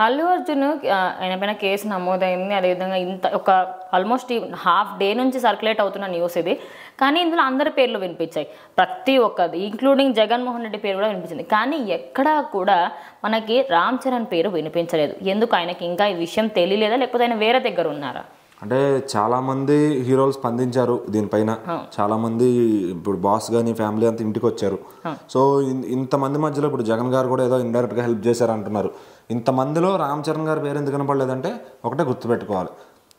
అల్లు అర్జున్ ఆయన పైన కేసు నమోదైంది. అదేవిధంగా ఇంత ఒక ఆల్మోస్ట్ హాఫ్ డే నుంచి సర్క్యులేట్ అవుతున్న న్యూస్ ఇది. కానీ ఇందులో అందరి పేర్లు వినిపించాయి, ప్రతి ఒక్కది ఇంక్లూడింగ్ జగన్మోహన్ రెడ్డి పేరు కూడా వినిపించింది. కానీ ఎక్కడా కూడా మనకి రామ్ చరణ్ పేరు వినిపించలేదు. ఎందుకు? ఆయనకి ఇంకా ఈ విషయం తెలియలేదా, లేకపోతే ఆయన వేరే దగ్గర ఉన్నారా? అంటే చాలామంది హీరోలు స్పందించారు దీనిపైన. చాలామంది ఇప్పుడు బాస్ కానీ ఫ్యామిలీ అంతా ఇంటికి వచ్చారు. సో ఇంతమంది మధ్యలో ఇప్పుడు జగన్ గారు కూడా ఏదో ఇండైరెక్ట్గా హెల్ప్ చేశారు అంటున్నారు. ఇంతమందిలో రామ్ చరణ్ గారి పేరు ఎందుకు కనపడలేదంటే ఒకటే గుర్తుపెట్టుకోవాలి,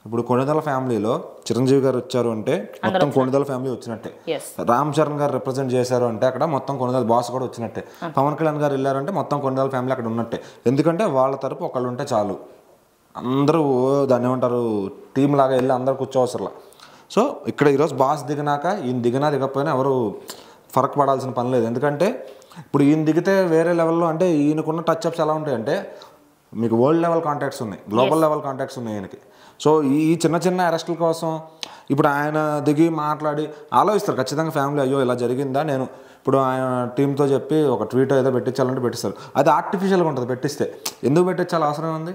ఇప్పుడు కొణిదెల ఫ్యామిలీలో చిరంజీవి గారు వచ్చారు అంటే మొత్తం కొణిదెల ఫ్యామిలీ వచ్చినట్టే. రామ్ చరణ్ గారు రిప్రజెంట్ చేశారు అంటే అక్కడ మొత్తం కొణిదెల బాస్ కూడా వచ్చినట్టే. పవన్ కళ్యాణ్ గారు వెళ్ళారంటే మొత్తం కొణిదెల ఫ్యామిలీ అక్కడ ఉన్నట్టే. ఎందుకంటే వాళ్ళ తరపు ఒకళ్ళు ఉంటే చాలు, అందరూ దాన్ని ఏమంటారు టీం లాగా వెళ్ళి అందరూ కూర్చోవసరలా. సో ఇక్కడ ఈరోజు బాస్ దిగినాక ఈయన దిగినా దిగకపోయినా ఎవరు ఫరక్ పడాల్సిన పని లేదు. ఎందుకంటే ఇప్పుడు ఈయన దిగితే వేరే లెవెల్లో, అంటే ఈయనకున్న టచ్ అప్స్ ఎలా ఉంటాయంటే మీకు వరల్డ్ లెవెల్ కాంటాక్ట్స్ ఉన్నాయి, గ్లోబల్ లెవెల్ కాంటాక్ట్స్ ఉన్నాయి ఆయనకి. సో ఈ చిన్న చిన్న అరెస్టుల కోసం ఇప్పుడు ఆయన దిగి మాట్లాడి ఆలోచిస్తారు ఖచ్చితంగా ఫ్యామిలీ, అయ్యో ఇలా జరిగిందా, నేను ఇప్పుడు ఆయన టీంతో చెప్పి ఒక ట్వీట్ ఏదో పెట్టించాలంటే పెట్టిస్తారు. అది ఆర్టిఫిషియల్గా ఉంటుంది పెట్టిస్తే. ఎందుకు పెట్టించాలి అవసరం ఉంది?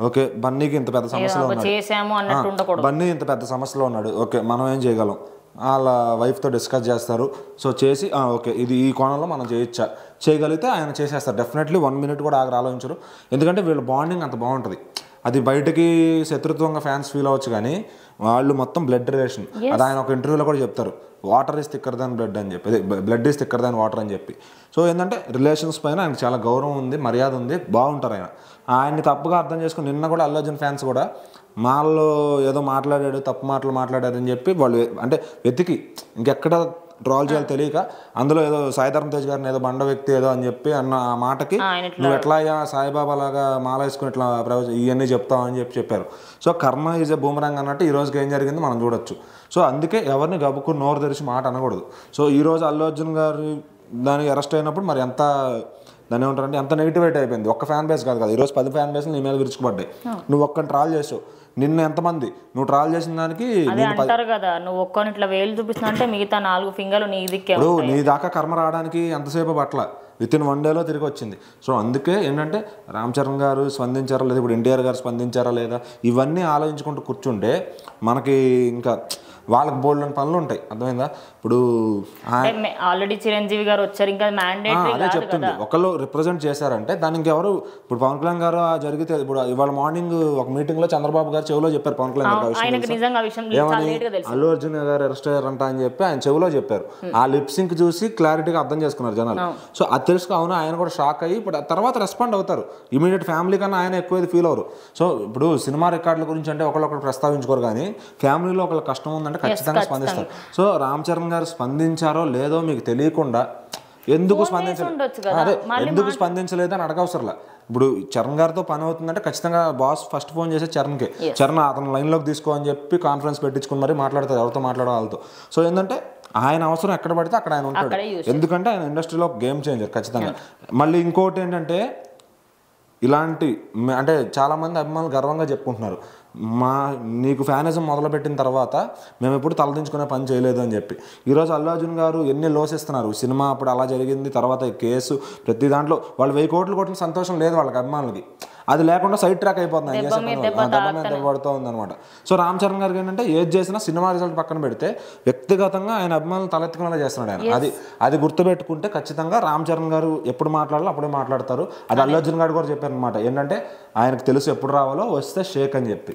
ఓకే బన్నీకి ఇంత పెద్ద సమస్యలో ఉన్నాడు, బన్నీ ఇంత పెద్ద సమస్యలో ఉన్నాడు, ఓకే మనం ఏం చేయగలం, వాళ్ళ వైఫ్తో డిస్కస్ చేస్తారు. సో చేసి ఓకే ఇది ఈ కోణంలో మనం చేయగలిగితే ఆయన చేసేస్తారు. డెఫినెట్లీ 1 minute కూడా ఆలోచించరు. ఎందుకంటే వీళ్ళ బాండింగ్ అంత బాగుంటుంది. అది బయటకి శత్రుత్వంగా ఫ్యాన్స్ ఫీల్ అవ్వచ్చు, కానీ వాళ్ళు మొత్తం బ్లడ్ రిలేషన్. అది ఆయన ఒక ఇంటర్వ్యూలో కూడా చెప్తారు, water is thicker than blood అని చెప్పి, blood is thicker than water అని చెప్పి. సో ఏంటంటే రిలేషన్స్ పైన ఆయనకు చాలా గౌరవం ఉంది, మర్యాద ఉంది, బాగుంటారు ఆయన్ని తప్పుగా అర్థం చేసుకుని నిన్న కూడా అల్లు అర్జున్ ఫ్యాన్స్ కూడా మాల్లో ఏదో మాట్లాడాడు, తప్పు మాట్లాడారు అని చెప్పి వాళ్ళు అంటే వెతికి ఇంకెక్కడ ట్రాల్ చేయాలి తెలియక అందులో ఏదో సాయిధర్మ తేజ్ గారిని ఏదో బండ వ్యక్తి ఏదో అని చెప్పి అన్న ఆ మాటకి నువ్వు ఎట్లా సాయిబాబా లాగా మాల వేసుకుని ఇట్లా ఇవన్నీ చెప్తావు అని చెప్పారు. సో కర్మ ఈజ్ ఎ బూమరాంగ్ అన్నట్టు ఈ రోజుకి ఏం జరిగింది మనం చూడొచ్చు. సో అందుకే ఎవరిని గబుకు నోరు తెరిచి మాట అనకూడదు. సో ఈరోజు అల్లు అర్జున్ గారు దానికి అరెస్ట్ అయినప్పుడు మరి ఎంత దాన్ని ఏమంటారంటే ఎంత నెగిటివేట్ అయిపోయింది. ఒక్క ఫ్యాన్ బేస్ కాదు కదా, ఈరోజు 10 ఫ్యాన్ బేస్లు నీ మీద విరుచుకుపడ్డాయి. నువ్వు ఒక్కని ట్రాల్ చేసావు, నిన్న ఎంతమంది నువ్వు ట్రాల్ చేసిన దానికి అంటారు కదా, నువ్వు ఒక్కని ఇట్లా వేలు చూపిస్తున్నా అంటే మిగతా 4 ఫింగర్లు నీ దిక్కే. నీ దాకా కర్మ రావడానికి ఎంతసేపు పట్ల వితిన్ 1 day తిరిగి వచ్చింది. సో అందుకే ఏంటంటే రామ్ చరణ్ గారు స్పందించారా లేదా, ఇప్పుడు ఎన్టీఆర్ గారు స్పందించారా లేదా, ఇవన్నీ ఆలోచించుకుంటూ కూర్చుంటే మనకి ఇంకా వాళ్ళకి బోల్డెన్ పనులు ఉంటాయి. అర్థమైందా? ఇప్పుడు ఆల్రెడీ చిరంజీవి గారు వచ్చారు, ఇంకా అదే చెప్తుంది, ఒకళ్ళు రిప్రజెంట్ చేశారంటే దానికి ఇంకెవరు. ఇప్పుడు పవన్ కళ్యాణ్ గారు జరిగితే ఇప్పుడు ఇవాళ మార్నింగ్ ఒక మీటింగ్ లో చంద్రబాబు గారు చెవిలో చెప్పారు పవన్ కళ్యాణ్ గారు అల్లు అర్జున్ గారు అరెస్ట్ అయ్యారంట అని చెప్పి ఆయన చెవిలో చెప్పారు. ఆ లిప్ సింక్ చూసి క్లారిటీగా అర్థం చేసుకున్నారు జనాలు. సో అది తెలుసుకు అవును ఆయన కూడా షాక్ అయ్యి ఇప్పుడు తర్వాత రెస్పాండ్ అవుతారు. ఇమీడియట్ ఫ్యామిలీ కన్నా ఆయన ఎక్కువ ఫీల్ అవరు. సో ఇప్పుడు సినిమా రికార్డుల గురించి అంటే ఒకళ్ళొకరు ప్రస్తావించుకోరు, కానీ ఫ్యామిలీలో ఒకళ్ళ కష్టం ఉందంటే ఖచ్చితంగా స్పందిస్తారు. సో రామ్ చరణ్ గారు స్పందించారో లేదో మీకు తెలియకుండా ఎందుకు స్పందించలేదు అని అడగవసరలా. ఇప్పుడు చరణ్ గారితో పని అవుతుందంటే ఖచ్చితంగా బాస్ ఫస్ట్ ఫోన్ చేసే చరణ్కి, చరణ్ అతను లైన్లోకి తీసుకో అని చెప్పి కాన్ఫరెన్స్ పెట్టించుకుని మరి మాట్లాడతారు ఎవరితో మాట్లాడే వాళ్ళతో. సో ఏంటంటే ఆయన అవసరం ఎక్కడ పడితే అక్కడ ఆయన ఉంటాడు. ఎందుకంటే ఆయన ఇండస్ట్రీలో గేమ్ చేంజర్ ఖచ్చితంగా. మళ్ళీ ఇంకోటి ఏంటంటే ఇలాంటి అంటే చాలామంది అభిమానులు గర్వంగా చెప్పుకుంటున్నారు, నీకు ఫ్యానిజం మొదలుపెట్టిన తర్వాత మేము ఎప్పుడు తలదించుకునే పని చేయలేదు అని చెప్పి. ఈరోజు అల్లు అర్జున్ గారు ఎన్ని లోస్ ఇస్తున్నారు. సినిమా అప్పుడు అలా జరిగింది, తర్వాత కేసు, ప్రతి దాంట్లో వాళ్ళు 1000 కోట్లు కొట్టిన సంతోషం లేదు వాళ్ళకి అభిమానులకి. అది లేకుండా సైడ్ ట్రాక్ అయిపోతుంది, దెబ్బ మీద దెబ్బ పడుతూ ఉందన్నమాట. సో రామ్ చరణ్ గారికి ఏంటంటే ఏది చేసినా సినిమా రిజల్ట్ పక్కన పెడితే వ్యక్తిగతంగా ఆయన అభిమానులు తలెత్తుకునేలా చేస్తున్నాడు ఆయన. అది గుర్తుపెట్టుకుంటే ఖచ్చితంగా రామ్ చరణ్ గారు ఎప్పుడు మాట్లాడాలో అప్పుడే మాట్లాడతారు. అది అల్లు అర్జున్ గారు కూడా చెప్పారు అనమాట, ఏంటంటే ఆయనకు తెలుసు ఎప్పుడు రావాలో, వస్తే షేక్ అని చెప్పి.